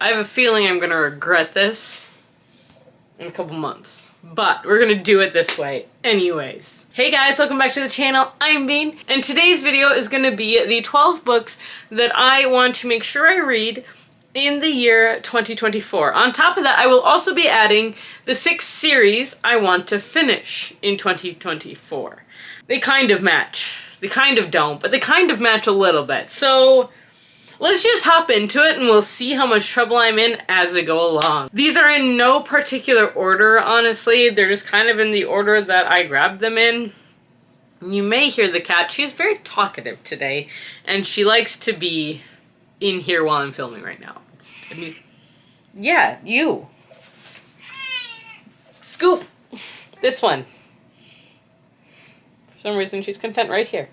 I have a feeling I'm gonna regret this in a couple months. But we're gonna do it this way anyways. Hey guys, welcome back to the channel. I'm Bean, and today's video is gonna be the 12 books that I want to make sure I read in the year 2024. On top of that, I will also be adding the 6 series I want to finish in 2024. They kind of match. They kind of don't, but they kind of match a little bit. So let's just hop into it and we'll see how much trouble I'm in as we go along. These are in no particular order, honestly. They're just kind of in the order that I grabbed them in. You may hear the cat. She's very talkative today, and she likes to be in here while I'm filming right now. Yeah, you. Scoop! This one. For some reason, she's content right here.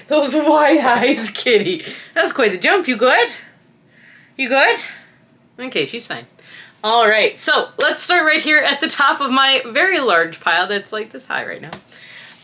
Those wide eyes, kitty. That was quite the jump. You good? You good? Okay, she's fine. Alright, so let's start right here at the top of my very large pile that's like this high right now.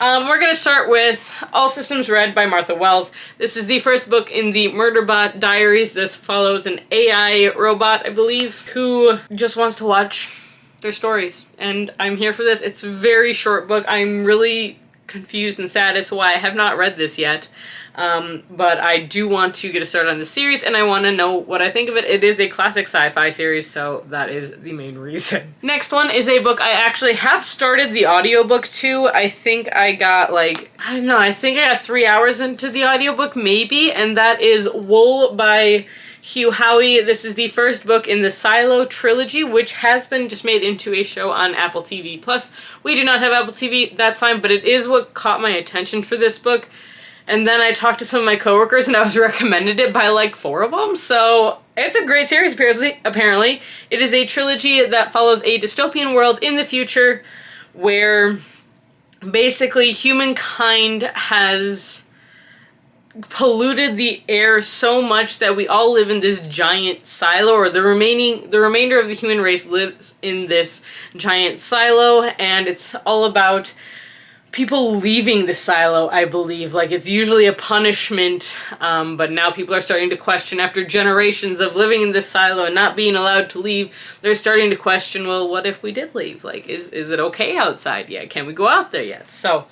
We're going to start with All Systems Red by Martha Wells. This is the first book in the Murderbot Diaries. This follows an AI robot, I believe, who just wants to watch their stories. And I'm here for this. It's a very short book. I'm really confused and sad as to why I have not read this yet. But I do want to get a start on the series, and I want to know what I think of it. It is a classic sci-fi series, so that is the main reason. Next one is a book I actually have started the audiobook to. I think I got like, I don't know, I think I got 3 hours into the audiobook maybe, and that is Wool by Hugh Howey. This is the first book in the Silo trilogy, which has been just made into a show on Apple TV+. We do not have Apple TV, that's fine, but it is what caught my attention for this book. And then I talked to some of my coworkers and I was recommended it by like 4 of them. So it's a great series, apparently. It is a trilogy that follows a dystopian world in the future where basically humankind has polluted the air so much that we all live in this giant silo, or the remainder of the human race lives in this giant silo, and it's all about people leaving the silo, I believe. Like, it's usually a punishment, but now people are starting to question, after generations of living in this silo and not being allowed to leave, they're starting to question, well, what if we did leave? Like, is it okay outside yet? Can we go out there yet? So,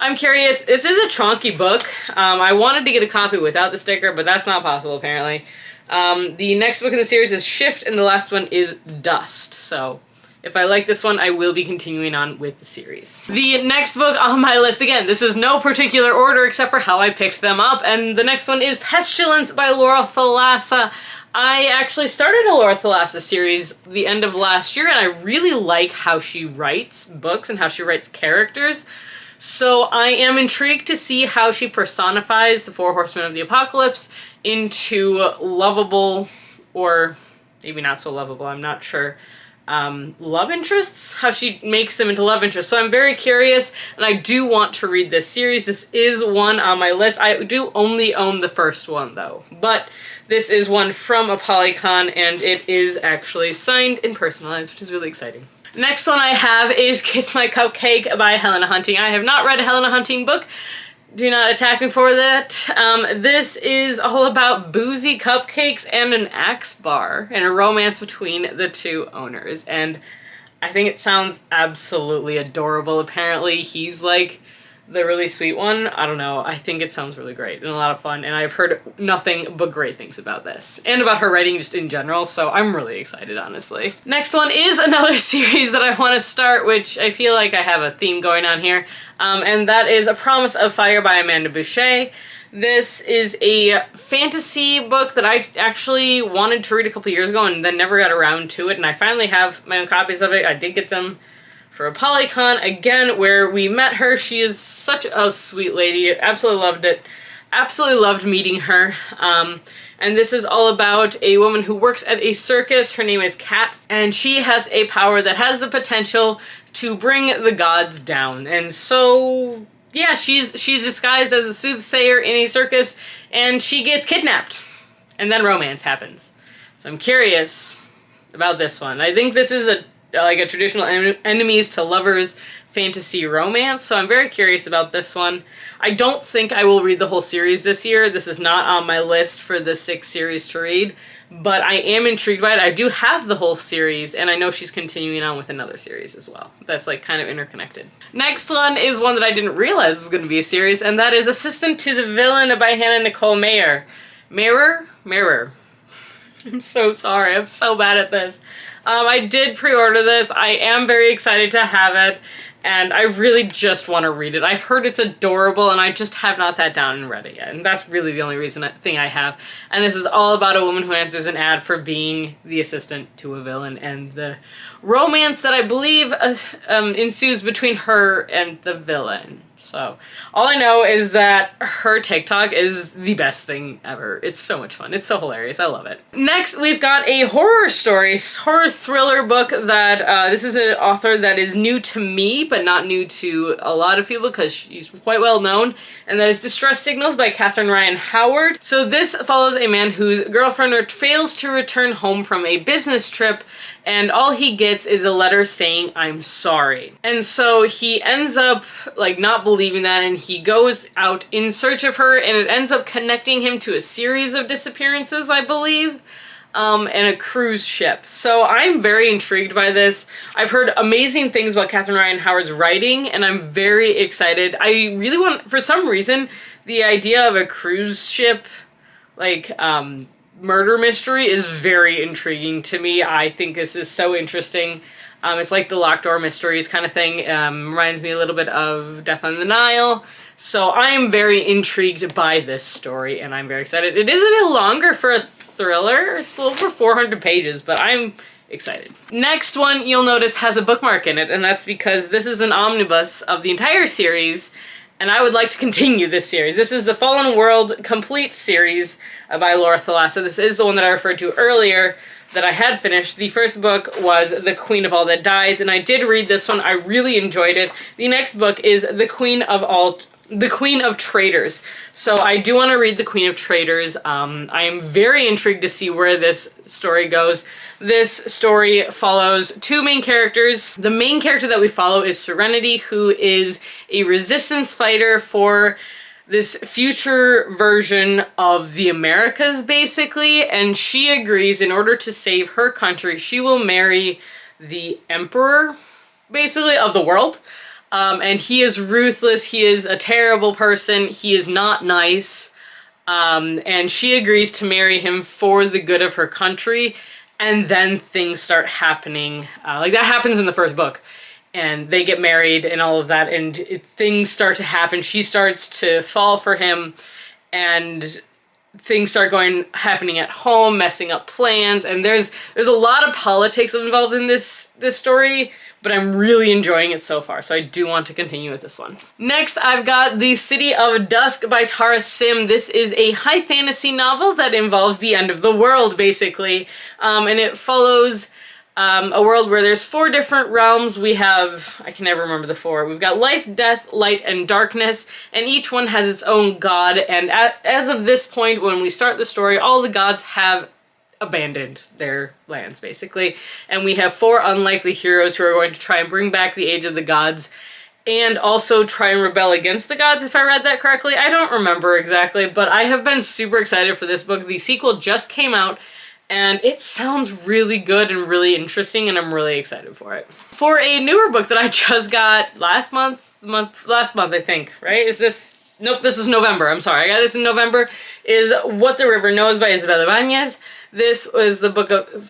I'm curious. This is a chonky book. I wanted to get a copy without the sticker, but that's not possible, apparently. The next book in the series is Shift, and the last one is Dust, so if I like this one, I will be continuing on with the series. The next book on my list, again, this is no particular order except for how I picked them up, and the next one is Pestilence by Laura Thalassa. I actually started a Laura Thalassa series the end of last year, and I really like how she writes books and how she writes characters. So I am intrigued to see how she personifies the 4 Horsemen of the Apocalypse into lovable, or maybe not so lovable, I'm not sure, love interests, how she makes them into love interests. So I'm very curious, and I do want to read this series. This is one on my list. I do only own the first one though, but this is one from Apollycon, and it is actually signed and personalized, which is really exciting. Next one I have is Kiss My Cupcake by Helena Hunting. I have not read a Helena Hunting book. Do not attack me for that. This is all about boozy cupcakes and an axe bar and a romance between the 2 owners. And I think it sounds absolutely adorable. Apparently he's like the really sweet one. I don't know. I think it sounds really great and a lot of fun. And I've heard nothing but great things about this and about her writing just in general. So I'm really excited, honestly. Next one is another series that I want to start, which I feel like I have a theme going on here. And that is A Promise of Fire by Amanda Boucher. This is a fantasy book that I actually wanted to read a couple years ago and then never got around to it. And I finally have my own copies of it. I did get them for Apollycon, again, where we met her. She is such a sweet lady. Absolutely loved it. Absolutely loved meeting her. And this is all about a woman who works at a circus. Her name is Kat, and she has a power that has the potential to bring the gods down. And so, yeah, she's disguised as a soothsayer in a circus, and she gets kidnapped. And then romance happens. So I'm curious about this one. I think this is a traditional enemies to lovers fantasy romance, so I'm very curious about this one. I don't think I will read the whole series this year. This is not on my list for the 6 series to read, but I am intrigued by it. I do have the whole series, and I know she's continuing on with another series as well. That's like kind of interconnected. Next one is one that I didn't realize was going to be a series, and that is Assistant to the Villain by Hannah Nicole Mayer. Mirror. I'm so sorry. I'm so bad at this. I did pre-order this. I am very excited to have it, and I really just want to read it. I've heard it's adorable, and I just have not sat down and read it yet, and that's really the only thing I have. And this is all about a woman who answers an ad for being the assistant to a villain, and the romance that I believe ensues between her and the villain. So, all I know is that her TikTok is the best thing ever. It's so much fun. It's so hilarious. I love it. Next, we've got a horror thriller book that, this is an author that is new to me, but not new to a lot of people because she's quite well known, and that is Distress Signals by Catherine Ryan Howard. So this follows a man whose girlfriend fails to return home from a business trip, and all he gets is a letter saying, "I'm sorry." And so he ends up, like, not believing that, and he goes out in search of her, and it ends up connecting him to a series of disappearances, I believe, and a cruise ship. So I'm very intrigued by this. I've heard amazing things about Catherine Ryan Howard's writing, and I'm very excited. I really want, for some reason, the idea of a cruise ship, like, murder mystery is very intriguing to me. I think this is so interesting. It's like the Locked Door Mysteries kind of thing. Reminds me a little bit of Death on the Nile. So I am very intrigued by this story, and I'm very excited. It is a bit longer for a thriller. It's a little over 400 pages, but I'm excited. Next one, you'll notice, has a bookmark in it, and that's because this is an omnibus of the entire series, and I would like to continue this series. This is the Fallen World Complete series by Laura Thalassa. This is the one that I referred to earlier that I had finished. The first book was The Queen of All That Dies, and I did read this one. I really enjoyed it. The next book is The Queen of Traitors. So I do want to read The Queen of Traitors. I am very intrigued to see where this story goes. This story follows 2 main characters. The main character that we follow is Serenity, who is a resistance fighter for this future version of the Americas, basically, and she agrees in order to save her country, she will marry the emperor, basically, of the world. And he is ruthless, he is a terrible person, he is not nice, and she agrees to marry him for the good of her country, and then things start happening. Like, that happens in the first book, and they get married and all of that, and things start to happen. She starts to fall for him, and things start happening at home, messing up plans, and there's a lot of politics involved in this story, but I'm really enjoying it so far, so I do want to continue with this one. Next, I've got The City of Dusk by Tara Sim. This is a high fantasy novel that involves the end of the world, basically, and it follows a world where there's 4 different realms. We have, I can never remember the 4. We've got life, death, light, and darkness, and each one has its own god, and as of this point, when we start the story, all the gods have abandoned their lands, basically, and we have 4 unlikely heroes who are going to try and bring back the Age of the Gods, and also try and rebel against the gods, if I read that correctly. I don't remember exactly, but I have been super excited for this book. The sequel just came out, and it sounds really good and really interesting, and I'm really excited for it. For a newer book that I just got last month, I think, right? Is this? Nope, this is November. I'm sorry. I got this in November. Is What the River Knows by Isabel Ibanez. This was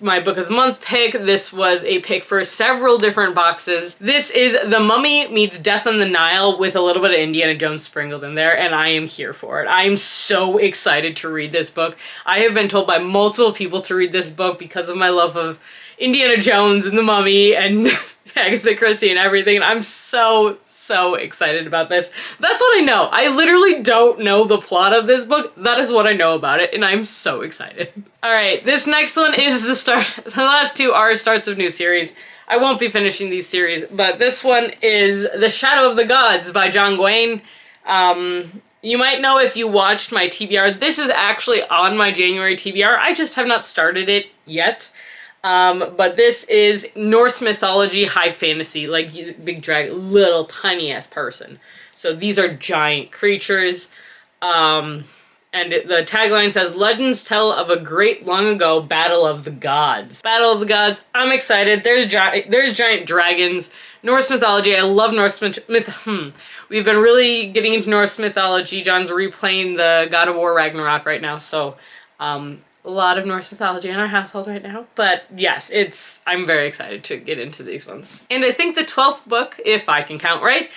my book of the month pick. This was a pick for several different boxes. This is The Mummy meets Death on the Nile with a little bit of Indiana Jones sprinkled in there, and I am here for it. I am so excited to read this book. I have been told by multiple people to read this book because of my love of Indiana Jones and The Mummy and Agatha Christie and everything, and I'm so excited about this. That's what I know. I literally don't know the plot of this book. That is what I know about it, and I'm so excited. Alright, this next one is the last 2 are starts of new series. I won't be finishing these series, but this one is The Shadow of the Gods by John Gwain. You might know if you watched my TBR. This is actually on my January TBR. I just have not started it yet. But this is Norse mythology, high fantasy, like big dragon, little tiny ass person. So these are giant creatures. The tagline says, "Legends tell of a great long ago battle of the gods." Battle of the gods. I'm excited. There's giant dragons. Norse mythology. I love Norse We've been really getting into Norse mythology. John's replaying the God of War Ragnarok right now, so a lot of Norse mythology in our household right now. But yes, I'm very excited to get into these ones. And I think the 12th book, if I can count right,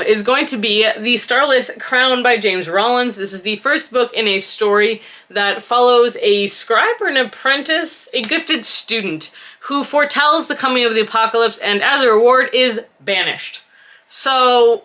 is going to be The Starless Crown by James Rollins. This is the first book in a story that follows a scribe or an apprentice, a gifted student, who foretells the coming of the apocalypse and as a reward is banished. So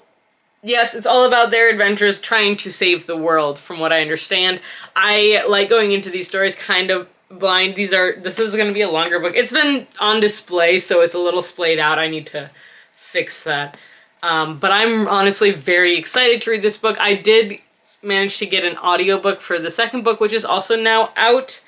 yes, it's all about their adventures trying to save the world, from what I understand. I like going into these stories kind of blind. This is going to be a longer book. It's been on display, so it's a little splayed out. I need to fix that. But I'm honestly very excited to read this book. I did manage to get an audiobook for the second book, which is also now out.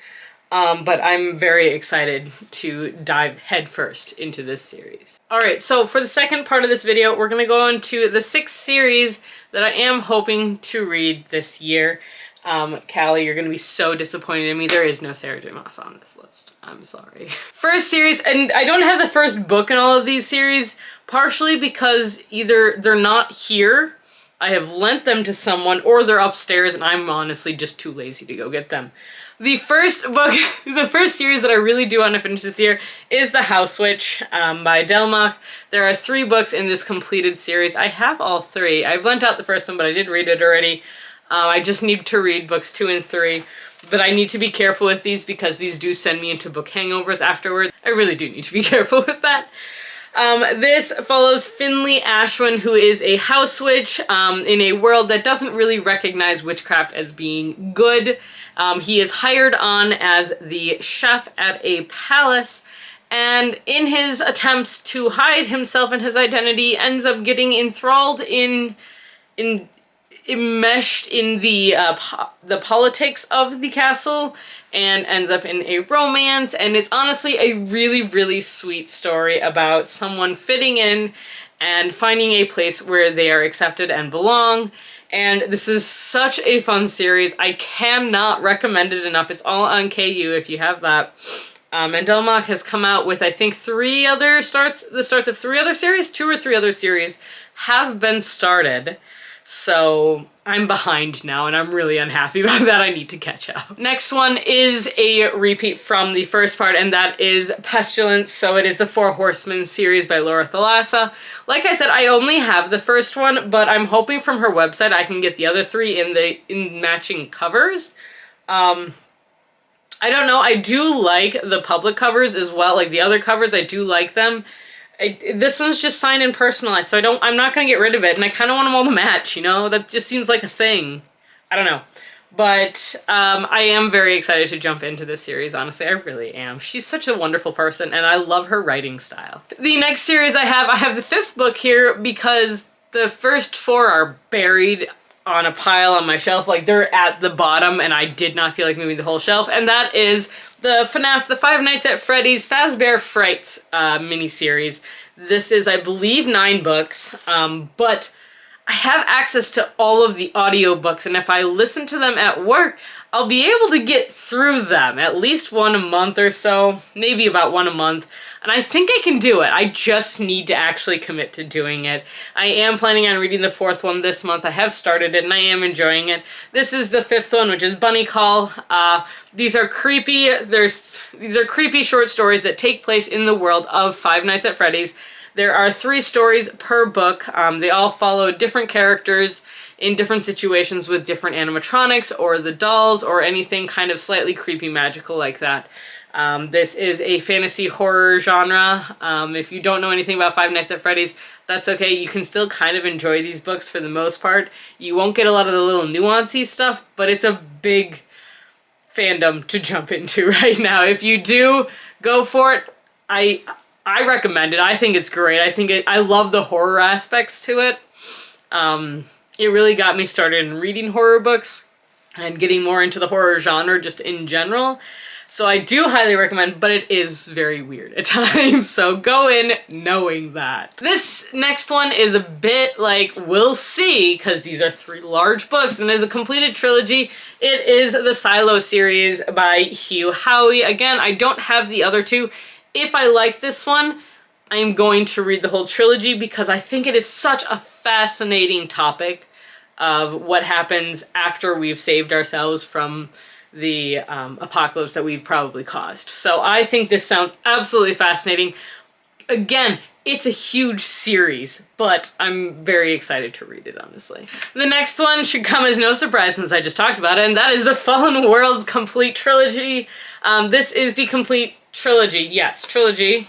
But I'm very excited to dive headfirst into this series. Alright, so for the second part of this video, we're going to go into the 6th series that I am hoping to read this year. Callie, you're going to be so disappointed in me. There is no Sarah J. Maas on this list. I'm sorry. First series, and I don't have the first book in all of these series, partially because either they're not here, I have lent them to someone, or they're upstairs and I'm honestly just too lazy to go get them. The first book, the first series that I really do want to finish this year is The House Witch by Delmach. There are 3 books in this completed series. I have all 3. I've lent out the first one, but I did read it already. I just need to read books 2 and 3. But I need to be careful with these because these do send me into book hangovers afterwards. I really do need to be careful with that. This follows Finley Ashwin, who is a house witch in a world that doesn't really recognize witchcraft as being good. He is hired on as the chef at a palace, and in his attempts to hide himself and his identity, ends up getting enthralled enmeshed in the politics of the castle, and ends up in a romance. And it's honestly a really, really sweet story about someone fitting in and finding a place where they are accepted and belong. And this is such a fun series. I cannot recommend it enough. It's all on KU if you have that. And Delmach has come out with, I think, 3 other starts. The starts of 3 other series, 2 or 3 other series have been started. So I'm behind now and I'm really unhappy about that. I need to catch up. Next one is a repeat from the first part, and that is Pestilence. So it is the 4 Horsemen series by Laura Thalassa. Like I said, I only have the first one, but I'm hoping from her website I can get the other 3 in matching covers. I don't know. I do like the public covers as well. Like the other covers, I do like them. This one's just signed and personalized, so I'm not going to get rid of it, and I kind of want them all to match, you know? That just seems like a thing. I don't know. But I am very excited to jump into this series, honestly. I really am. She's such a wonderful person, and I love her writing style. The next series I have the 5th book here because the first 4 are buried on a pile on my shelf. Like, they're at the bottom, and I did not feel like moving the whole shelf, and that is the FNAF, the Five Nights at Freddy's Fazbear Frights miniseries. This is, I believe, 9 books, but I have access to all of the audiobooks, and if I listen to them at work, I'll be able to get through them, at least 1 a month or so, maybe about 1 a month, and I think I can do it. I just need to actually commit to doing it. I am planning on reading the 4th one this month. I have started it, and I am enjoying it. This is the 5th one, which is Bunny Call. These are creepy. These are creepy short stories that take place in the world of Five Nights at Freddy's. There are 3 stories per book. They all follow different characters in different situations with different animatronics or the dolls or anything kind of slightly creepy magical like that. This is a fantasy horror genre. If you don't know anything about Five Nights at Freddy's, that's okay. You can still kind of enjoy these books for the most part. You won't get a lot of the little nuancy stuff, but it's a big fandom to jump into right now. If you do, go for it. I recommend it. I think it's great. I love the horror aspects to it. It really got me started in reading horror books and getting more into the horror genre just in general. So I do highly recommend, but it is very weird at times. So go in knowing that. This next one is a bit like, we'll see, because these are 3 large books and is a completed trilogy. It is the Silo series by Hugh Howey. Again, I don't have the other 2. If I like this one, I am going to read the whole trilogy because I think it is such a fascinating topic of what happens after we've saved ourselves from the apocalypse that we've probably caused. So I think this sounds absolutely fascinating. Again, it's a huge series, but I'm very excited to read it, honestly. The next one should come as no surprise since I just talked about it, and that is the Fallen Worlds complete trilogy. This is the complete trilogy, yes, trilogy,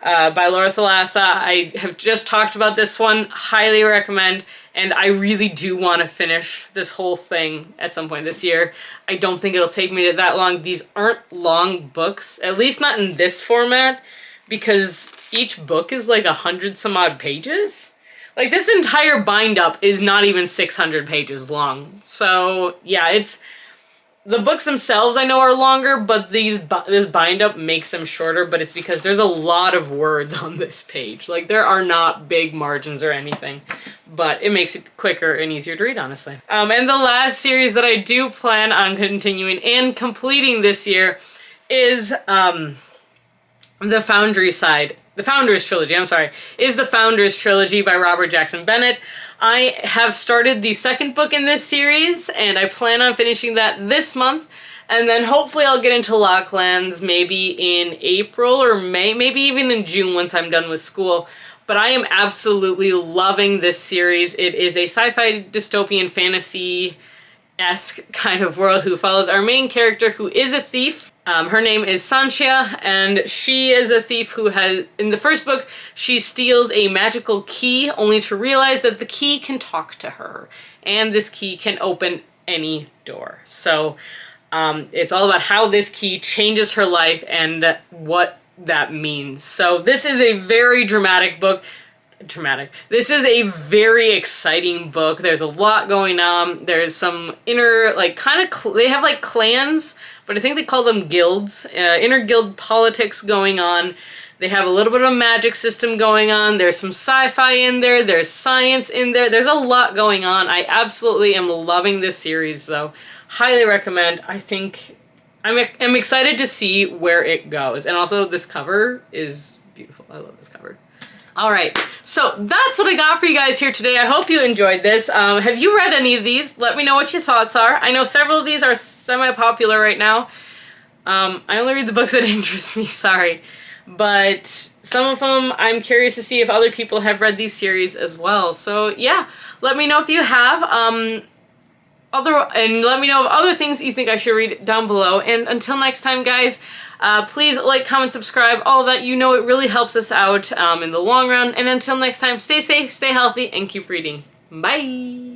by Laura Thalassa. I have just talked about this one, highly recommend, and I really do want to finish this whole thing at some point this year. I don't think it'll take me that long. These aren't long books, at least not in this format, because each book is like 100 some odd pages. Like, this entire bind up is not even 600 pages long. So yeah, the books themselves I know are longer, but this bind up makes them shorter, but it's because there's a lot of words on this page. Like, there are not big margins or anything, but it makes it quicker and easier to read, honestly. And the last series that I do plan on continuing and completing this year is the Founders Trilogy, is the Founders Trilogy by Robert Jackson Bennett. I have started the second book in this series, and I plan on finishing that this month, and then hopefully I'll get into Locklands maybe in April or May, maybe even in June once I'm done with school. But I am absolutely loving this series. It is a sci-fi dystopian fantasy-esque kind of world who follows our main character, who is a thief. Her name is Sanchia, and she is a thief who has, in the first book, she steals a magical key, only to realize that the key can talk to her, and this key can open any door. So it's all about how this key changes her life and what that means. So this is a very dramatic book. This is a very exciting book. There's a lot going on. There's some inner, like, they have like clans, but I think they call them guilds. Inner guild politics going on. They have a little bit of a magic system going on. There's some sci-fi in there. There's science in there. There's a lot going on. I absolutely am loving this series, though. Highly recommend. I think I'm excited to see where it goes. And also, this cover is beautiful. I love this cover. All right, so that's what I got for you guys here today. I hope you enjoyed this. Have you read any of these? Let me know what your thoughts are. I know several of these are semi-popular right now. I only read the books that interest me, sorry. But some of them, I'm curious to see if other people have read these series as well. So yeah, let me know if you have. And let me know of other things you think I should read down below. And until next time, guys, please like, comment, subscribe, all that. You know it really helps us out in the long run. And until next time, stay safe, stay healthy, and keep reading. Bye!